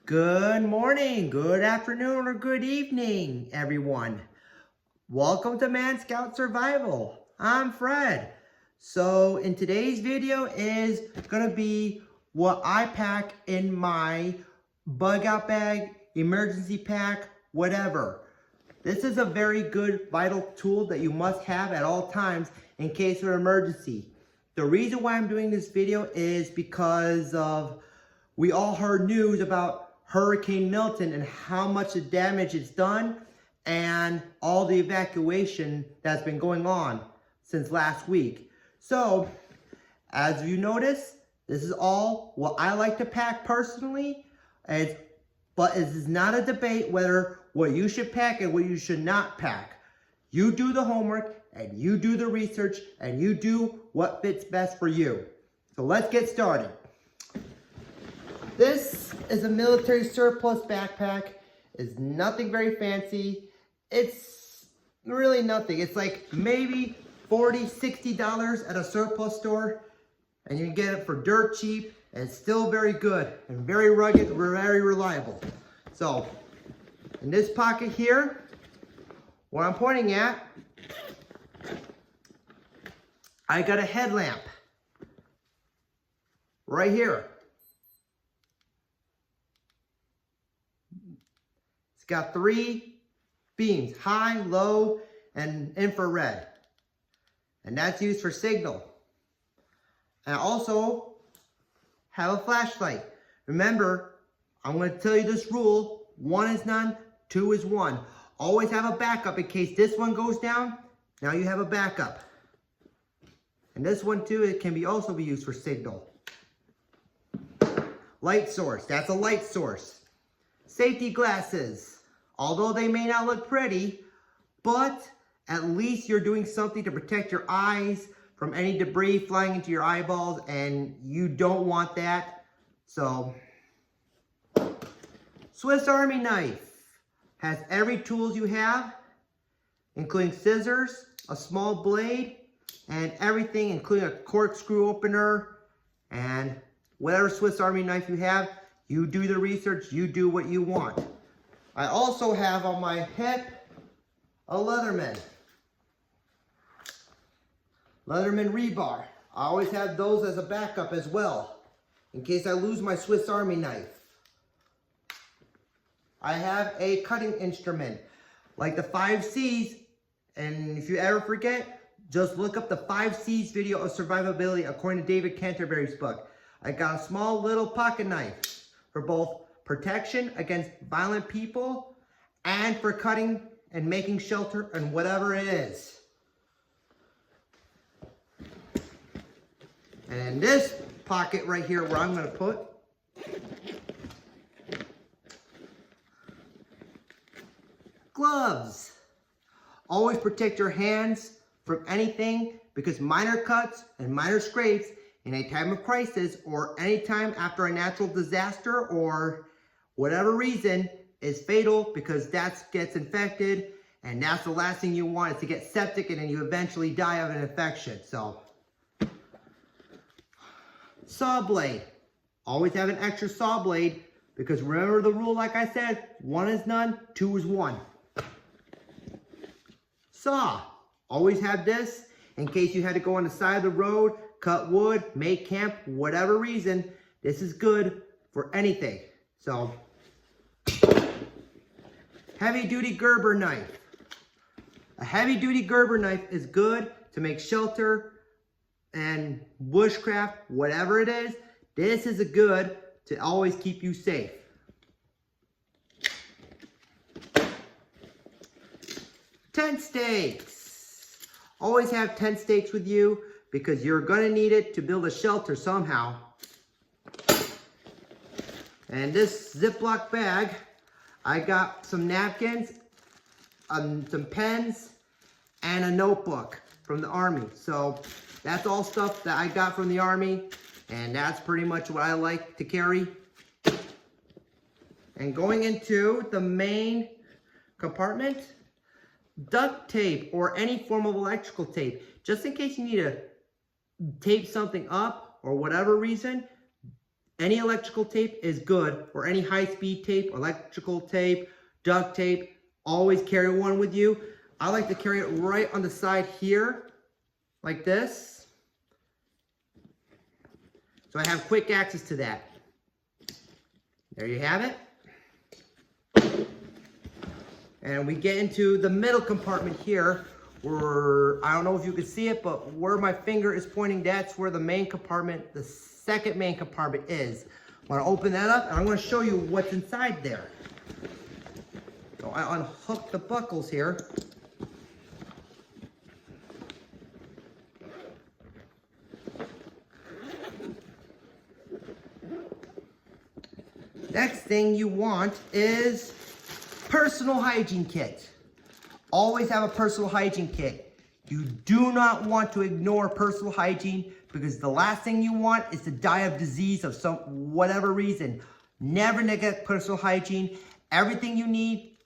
Good morning, good afternoon, or good evening, everyone. Welcome to Man Scout Survival. I'm Fred. So in today's video is gonna be what I pack in my bug out bag, emergency pack, whatever. This is a very good vital tool that you must have at all times in case of emergency. The reason why I'm doing this video is because of we all heard news about Hurricane Milton and how much damage it's done and all the evacuation that's been going on since last week. So, as you notice, this is all what I like to pack personally, but this is not a debate whether what you should pack and what you should not pack. You do the homework and you do the research and you do what fits best for you. So let's get started. This is a military surplus backpack. It's nothing very fancy. It's really nothing. It's like maybe $40, $60 at a surplus store, and you can get it for dirt cheap, and it's still very good and very rugged, very reliable. So, in this pocket here, what I'm pointing at, I got a headlamp right here. It's got 3 beams, high, low, and infrared. And that's used for signal. And I also have a flashlight. Remember, I'm going to tell you this rule. 1 is none, 2 is 1. Always have a backup in case this one goes down. Now you have a backup. And this one too, it can also be used for signal. Light source, that's a light source. Safety glasses, although they may not look pretty, but at least you're doing something to protect your eyes from any debris flying into your eyeballs, and you don't want that. So, Swiss Army knife has every tool you have, including scissors, a small blade, and everything, including a corkscrew opener, and whatever Swiss Army knife you have, you do the research, you do what you want. I also have on my hip a Leatherman rebar. I always have those as a backup as well, in case I lose my Swiss Army knife. I have a cutting instrument, like the 5 C's, and if you ever forget, just look up the 5 C's video of survivability according to David Canterbury's book. I got a small little pocket knife for both protection against violent people and for cutting and making shelter and whatever it is. And in this pocket right here where I'm going to put gloves. Always protect your hands from anything, because minor cuts and minor scrapes in a time of crisis or any time after a natural disaster or whatever reason is fatal, because that gets infected, and that's the last thing you want, is to get septic and then you eventually die of an infection. So, saw blade. Always have an extra saw blade, because remember the rule, like I said, 1 is none, 2 is 1. Saw. Always have this in case you had to go on the side of the road, cut wood, make camp, whatever reason. This is good for anything. So, heavy duty Gerber knife. A heavy duty Gerber knife is good to make shelter and bushcraft, whatever it is. This is a good to always keep you safe. Tent stakes. Always have tent stakes with you, because you're going to need it to build a shelter somehow. And this Ziploc bag, I got some napkins, some pens, and a notebook from the Army. So that's all stuff that I got from the Army, and that's pretty much what I like to carry. And going into the main compartment, duct tape or any form of electrical tape, just in case you need to tape something up or whatever reason. Any electrical tape is good, or any high-speed tape, electrical tape, duct tape. Always carry one with you. I like to carry it right on the side here, like this. So I have quick access to that. There you have it. And we get into the middle compartment here, where, I don't know if you can see it, but where my finger is pointing, that's where the main compartment, the second main compartment is. I'm gonna open that up, and I'm gonna show you what's inside there. So I unhook the buckles here. Next thing you want is personal hygiene kit. Always have a personal hygiene kit. You do not want to ignore personal hygiene, because the last thing you want is to die of disease of whatever reason. Never neglect personal hygiene. Everything you need,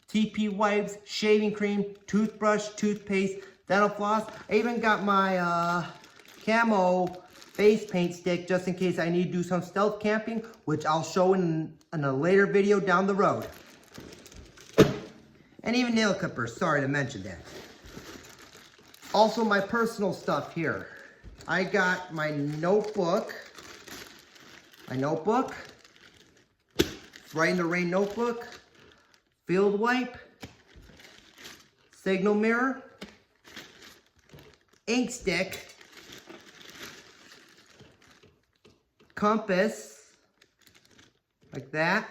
TP wipes, shaving cream, toothbrush, toothpaste, dental floss. I even got my camo face paint stick just in case I need to do some stealth camping, which I'll show in a later video down the road. And even nail clippers, sorry to mention that. Also my personal stuff here. I got my notebook. Right in the rain notebook. Field wipe. Signal mirror. Ink stick. Compass. Like that.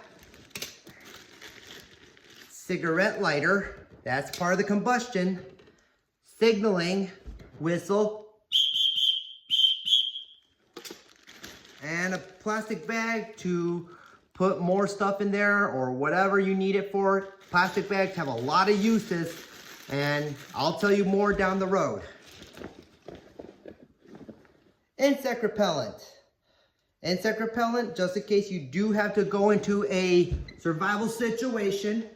Cigarette lighter. That's part of the combustion. Signaling whistle. And a plastic bag to put more stuff in there or whatever you need it for. Plastic bags have a lot of uses, and I'll tell you more down the road. Insect repellent. Insect repellent, just in case you do have to go into a survival situation.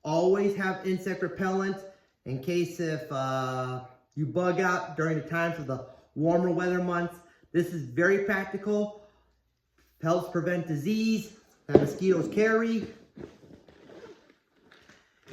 Always have insect repellent in case if you bug out during the times of the warmer weather months. This is very practical. Helps prevent disease that mosquitoes carry.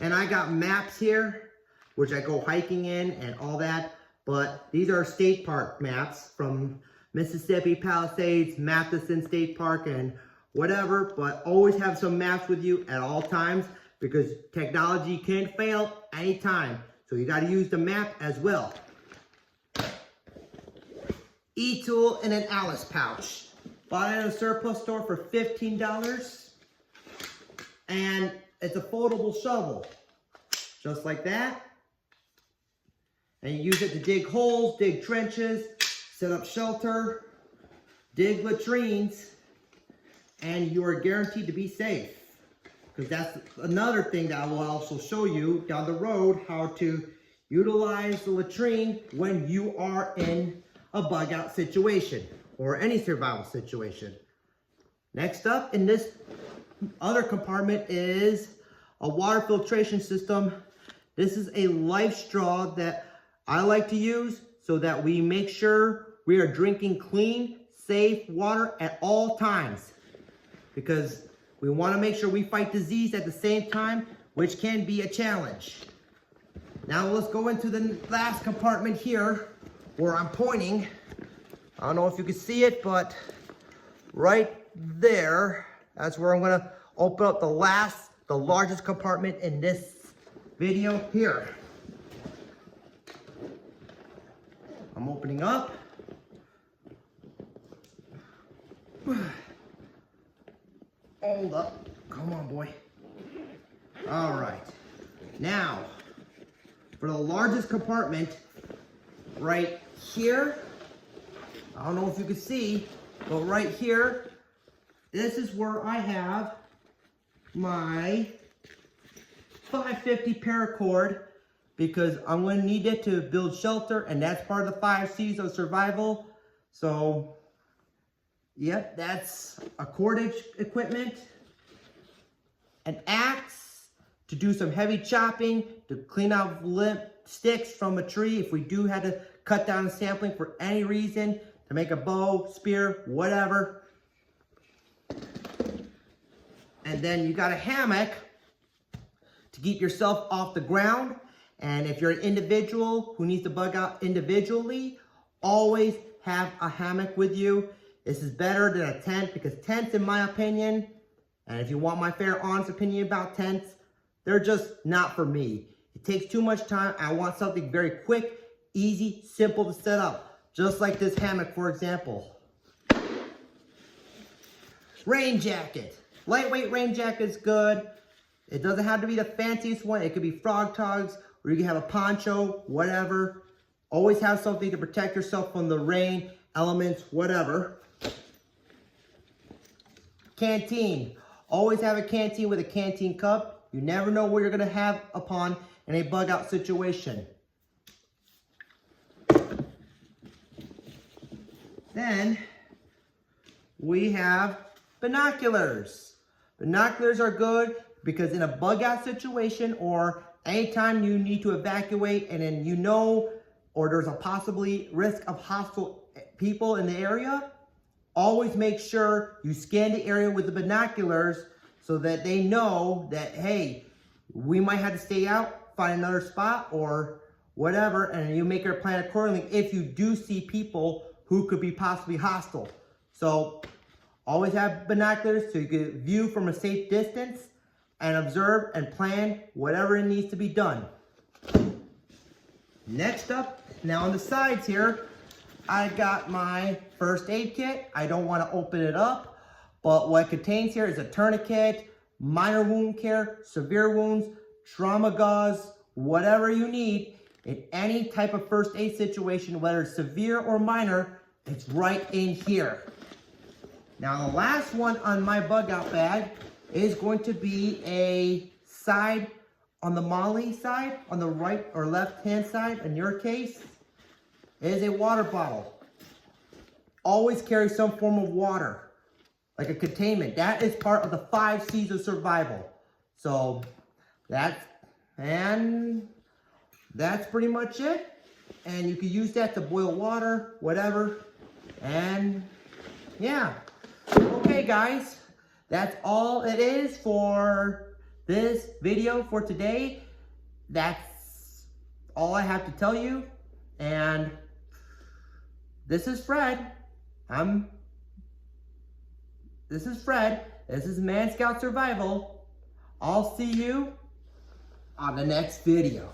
And I got maps here, which I go hiking in and all that. But these are state park maps from Mississippi Palisades, Matheson State Park, and whatever. But always have some maps with you at all times, because technology can fail anytime. So you got to use the map as well. E-tool in an Alice pouch. Bought it at a surplus store for $15. And it's a foldable shovel. Just like that. And you use it to dig holes, dig trenches, set up shelter, dig latrines, and you are guaranteed to be safe. Because that's another thing that I will also show you down the road, how to utilize the latrine when you are in a bug out situation or any survival situation. Next up in this other compartment is a water filtration system. This is a life straw that I like to use so that we make sure we are drinking clean, safe water at all times, because we want to make sure we fight disease at the same time, which can be a challenge. Now let's go into the last compartment here where I'm pointing. I don't know if you can see it, but right there, that's where I'm gonna open up the largest compartment in this video here. I'm opening up. Hold up, come on boy. All right, now for the largest compartment right here, I don't know if you can see, but right here, this is where I have my 550 paracord, because I'm going to need it to build shelter, and that's part of the 5 C's of survival. So, yep, that's a cordage equipment, an axe to do some heavy chopping, to clean out limp sticks from a tree if we do have to cut down a sapling for any reason, to make a bow, spear, whatever. And then you got a hammock to keep yourself off the ground. And if you're an individual who needs to bug out individually, always have a hammock with you. This is better than a tent, because tents, in my opinion, and if you want my fair, honest opinion about tents, they're just not for me. It takes too much time. I want something very quick, easy, simple to set up. Just like this hammock, for example. Rain jacket. Lightweight rain jacket is good. It doesn't have to be the fanciest one. It could be frog togs, or you can have a poncho, whatever. Always have something to protect yourself from the rain, elements, whatever. Canteen. Always have a canteen with a canteen cup. You never know what you're going to have upon in a bug out situation. Then we have binoculars. Binoculars are good because in a bug out situation, or anytime you need to evacuate and then you know, or there's a possibly risk of hostile people in the area, always make sure you scan the area with the binoculars so that they know that, hey, we might have to stay out, find another spot or whatever, and you make your plan accordingly if you do see people who could be possibly hostile. So always have binoculars so you can view from a safe distance and observe and plan whatever it needs to be done. Next up, now on the sides here, I got my first aid kit. I don't want to open it up, but what it contains here is a tourniquet, minor wound care, severe wounds, trauma gauze, whatever you need in any type of first aid situation, whether it's severe or minor, it's right in here. Now the last one on my bug out bag is going to be a side on the Molly side, on the right or left hand side in your case, is a water bottle. Always carry some form of water, like a containment. That is part of the 5 C's of survival. So that's pretty much it. And you can use that to boil water, whatever. And yeah. Okay guys, that's all it is for this video for today. That's all I have to tell you. And this is Fred. This is Man Scout Survival. I'll see you on the next video.